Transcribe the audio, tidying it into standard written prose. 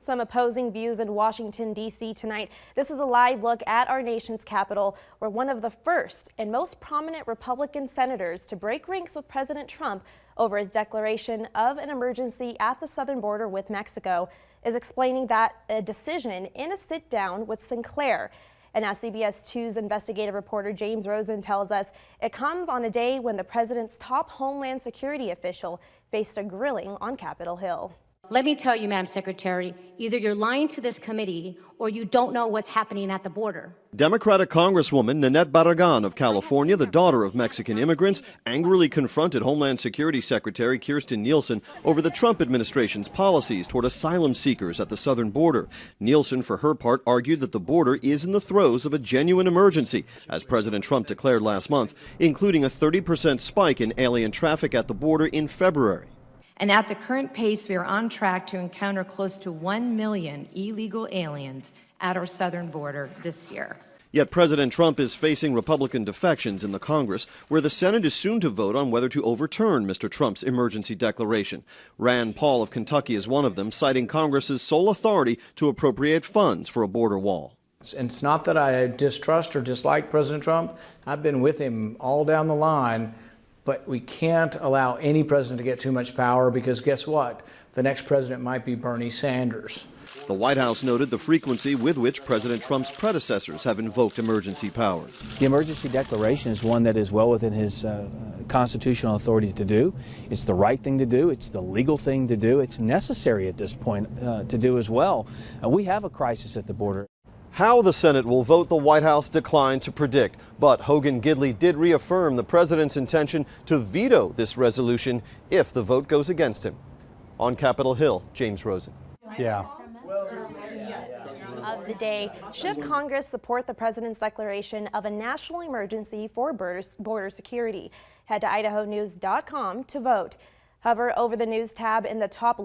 Some opposing views in Washington, D.C. tonight. This is a live look at our nation's capital, where one of the first and most prominent Republican senators to break ranks with President Trump over his declaration of an emergency at the southern border with Mexico is explaining that a decision in a sit-down with Sinclair. And as CBS 2's investigative reporter James Rosen tells us, it comes on a day when the president's top Homeland Security official faced a grilling on Capitol Hill. Let me tell you, Madam Secretary, either you're lying to this committee or you don't know what's happening at the border. Democratic Congresswoman Nanette Barragan of California, the daughter of Mexican immigrants, angrily confronted Homeland Security Secretary Kirstjen Nielsen over the Trump administration's policies toward asylum seekers at the southern border. Nielsen, for her part, argued that the border is in the throes of a genuine emergency, as President Trump declared last month, including a 30% spike in alien traffic at the border in February. And at the current pace, we are on track to encounter close to 1 million illegal aliens at our southern border this year. Yet President Trump is facing Republican defections in the Congress, where the Senate is soon to vote on whether to overturn Mr. Trump's emergency declaration. Rand Paul of Kentucky is one of them, citing Congress's sole authority to appropriate funds for a border wall. And it's not that I distrust or dislike President Trump. I've been with him all down the line. But we can't allow any president to get too much power, because guess what? The next president might be Bernie Sanders. The White House noted the frequency with which President Trump's predecessors have invoked emergency powers. The emergency declaration is one that is well within his constitutional authority to do. It's the right thing to do. It's the legal thing to do. It's necessary at this point to do as well. We have a crisis at the border. How the Senate will vote, the White House declined to predict, but Hogan Gidley did reaffirm the president's intention to veto this resolution if the vote goes against him. On Capitol Hill, James Rosen. Of the day, should Congress support the president's declaration of a national emergency for border security? Head to idahonews.com to vote. Hover over the news tab in the top